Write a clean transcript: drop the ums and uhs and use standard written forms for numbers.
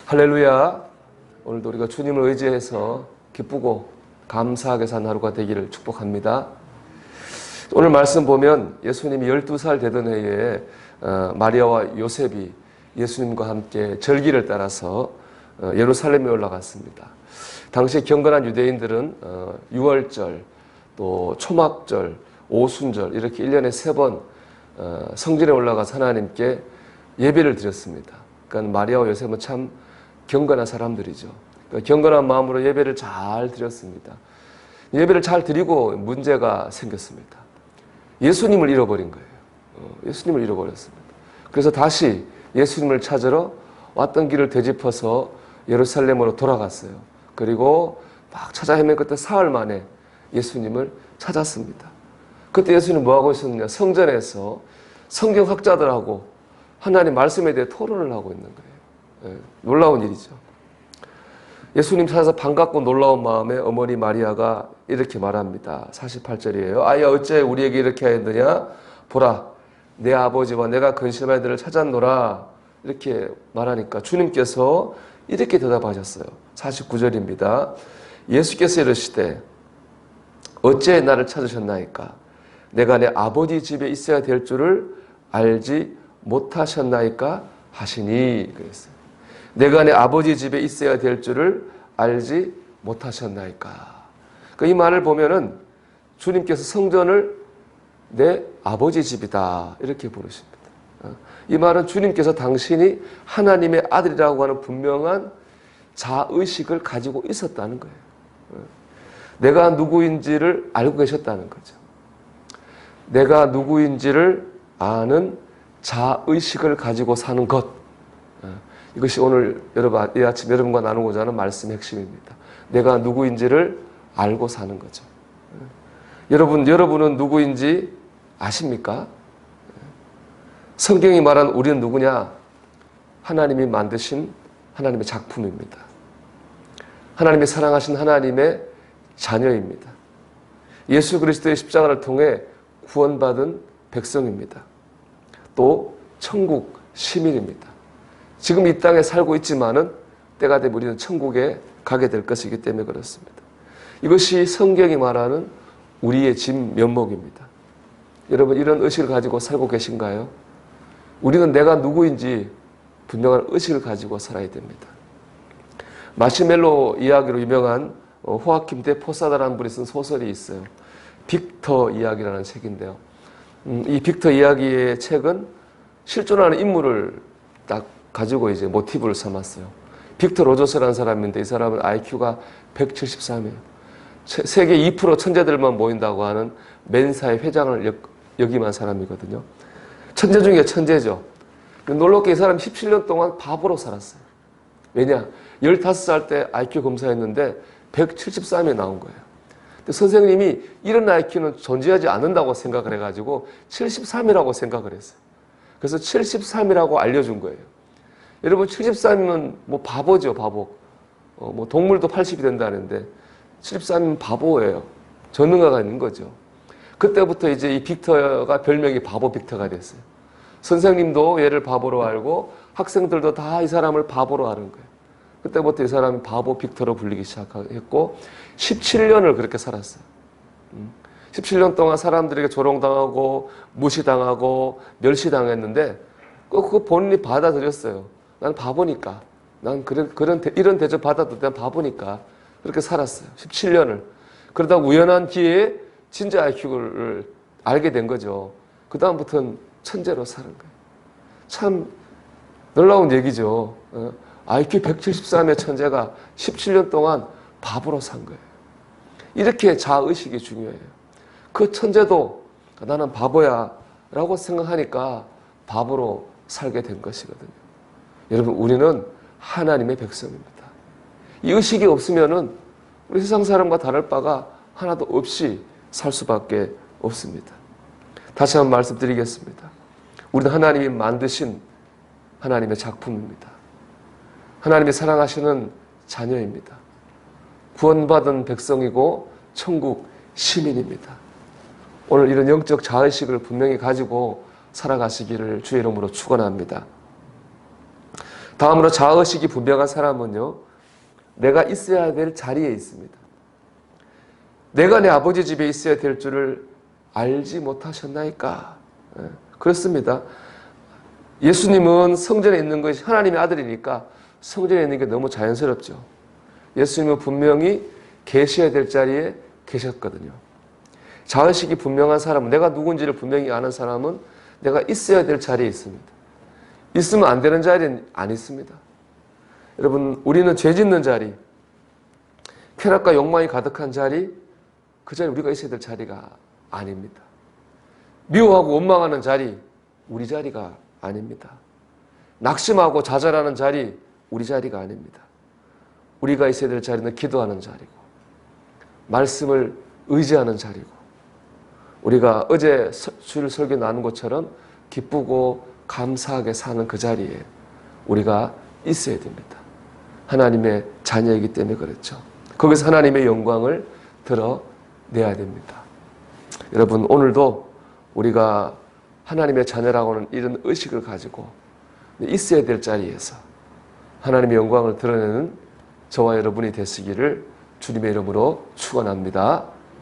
할렐루야. 오늘도 우리가 주님을 의지해서 기쁘고 감사하게 산 하루가 되기를 축복합니다. 오늘 말씀 보면 예수님이 12살 되던 해에 마리아와 요셉이 예수님과 함께 절기를 따라서 예루살렘에 올라갔습니다. 당시 경건한 유대인들은 6월절, 또 초막절, 오순절 이렇게 1년에 3번 성전에 올라가서 하나님께 예배를 드렸습니다. 그러니까 마리아와 요셉은 참 경건한 사람들이죠. 그러니까 경건한 마음으로 예배를 잘 드렸습니다. 예배를 잘 드리고 문제가 생겼습니다. 예수님을 잃어버린 거예요. 예수님을 잃어버렸습니다. 그래서 다시 예수님을 찾으러 왔던 길을 되짚어서 예루살렘으로 돌아갔어요. 그리고 막 찾아 헤맨 끝에 사흘 만에 예수님을 찾았습니다. 그때 예수님은 뭐하고 있었느냐? 성전에서 성경학자들하고 하나님 말씀에 대해 토론을 하고 있는 거예요. 놀라운 일이죠. 예수님 찾아서 반갑고 놀라운 마음에 어머니 마리아가 이렇게 말합니다. 48절이에요. 아야 어째 우리에게 이렇게 하였느냐? 보라 내 아버지와 내가 근심할 들을 찾았노라. 이렇게 말하니까 주님께서 이렇게 대답하셨어요. 49절입니다. 예수께서 이르시되 어째 나를 찾으셨나이까? 내가 내 아버지 집에 있어야 될 줄을 알지 못하셨나이까? 하시니 그랬어요. 내가 내 아버지 집에 있어야 될 줄을 알지 못하셨나이까? 이 말을 보면은 주님께서 성전을 내 아버지 집이다 이렇게 부르십니다. 이 말은 주님께서 당신이 하나님의 아들이라고 하는 분명한 자의식을 가지고 있었다는 거예요. 내가 누구인지를 알고 계셨다는 거죠. 내가 누구인지를 아는 자의식을 가지고 사는 것. 이것이 오늘 이 아침 여러분과 나누고자 하는 말씀의 핵심입니다. 내가 누구인지를 알고 사는 거죠. 여러분은 누구인지 아십니까? 성경이 말한 우리는 누구냐? 하나님이 만드신 하나님의 작품입니다. 하나님이 사랑하신 하나님의 자녀입니다. 예수 그리스도의 십자가를 통해 구원받은 백성입니다. 또 천국 시민입니다. 지금 이 땅에 살고 있지만은 때가 되면 우리는 천국에 가게 될 것이기 때문에 그렇습니다. 이것이 성경이 말하는 우리의 진면목입니다. 여러분 이런 의식을 가지고 살고 계신가요? 우리는 내가 누구인지 분명한 의식을 가지고 살아야 됩니다. 마시멜로 이야기로 유명한 호아킴 대 포사다라는 분이 쓴 소설이 있어요. 빅터 이야기라는 책인데요. 이 빅터 이야기의 책은 실존하는 인물을 딱 가지고 이제 모티브를 삼았어요. 빅터 로저스라는 사람인데 이 사람은 IQ가 173이에요. 세계 2% 천재들만 모인다고 하는 멘사의 회장을 역임한 사람이거든요. 천재 중에 천재죠. 놀랍게 이 사람이 17년 동안 바보로 살았어요. 왜냐? 15살 때 IQ 검사했는데 173이 나온 거예요. 근데 선생님이 이런 IQ는 존재하지 않는다고 생각을 해가지고 73이라고 생각을 했어요. 그래서 73이라고 알려준 거예요. 여러분 73이면 뭐 바보죠, 바보. 뭐 동물도 80이 된다는데 73이면 바보예요. 전능가가 있는 거죠. 그때부터 이제 이 빅터가 별명이 바보 빅터가 됐어요. 선생님도 얘를 바보로 알고 학생들도 다 이 사람을 바보로 아는 거예요. 그때부터 이 사람이 바보 빅터로 불리기 시작했고 17년을 그렇게 살았어요. 17년 동안 사람들에게 조롱당하고 무시당하고 멸시당했는데 그거 본인이 받아들였어요. 난 바보니까. 난 이런 대접 받아도 난 바보니까. 그렇게 살았어요. 17년을. 그러다 우연한 기회에 진짜 IQ를 알게 된 거죠. 그 다음부터는 천재로 사는 거예요. 참 놀라운 얘기죠. IQ 173의 천재가 17년 동안 바보로 산 거예요. 이렇게 자의식이 중요해요. 그 천재도 나는 바보야 라고 생각하니까 바보로 살게 된 것이거든요. 여러분 우리는 하나님의 백성입니다. 이 의식이 없으면은 우리 세상 사람과 다를 바가 하나도 없이 살 수밖에 없습니다. 다시 한번 말씀드리겠습니다. 우리는 하나님이 만드신 하나님의 작품입니다. 하나님이 사랑하시는 자녀입니다. 구원받은 백성이고 천국 시민입니다. 오늘 이런 영적 자의식을 분명히 가지고 살아가시기를 주의 이름으로 축원합니다. 다음으로 자아의식이 분명한 사람은요, 내가 있어야 될 자리에 있습니다. 내가 내 아버지 집에 있어야 될 줄을 알지 못하셨나이까? 그렇습니다. 예수님은 성전에 있는 것이 하나님의 아들이니까 성전에 있는 게 너무 자연스럽죠. 예수님은 분명히 계셔야 될 자리에 계셨거든요. 자의식이 분명한 사람은, 내가 누군지를 분명히 아는 사람은 내가 있어야 될 자리에 있습니다. 있으면 안 되는 자리는 안 있습니다. 여러분, 우리는 죄 짓는 자리, 쾌락과 욕망이 가득한 자리, 그 자리 우리가 있어야 될 자리가 아닙니다. 미워하고 원망하는 자리, 우리 자리가 아닙니다. 낙심하고 좌절하는 자리, 우리 자리가 아닙니다. 우리가 있어야 될 자리는 기도하는 자리고, 말씀을 의지하는 자리고, 우리가 어제 주일 설교 나눈 것처럼 기쁘고 감사하게 사는 그 자리에 우리가 있어야 됩니다. 하나님의 자녀이기 때문에 그렇죠. 거기서 하나님의 영광을 드러내야 됩니다. 여러분, 오늘도 우리가 하나님의 자녀라고는 이런 의식을 가지고 있어야 될 자리에서 하나님의 영광을 드러내는 저와 여러분이 되시기를 주님의 이름으로 축원합니다.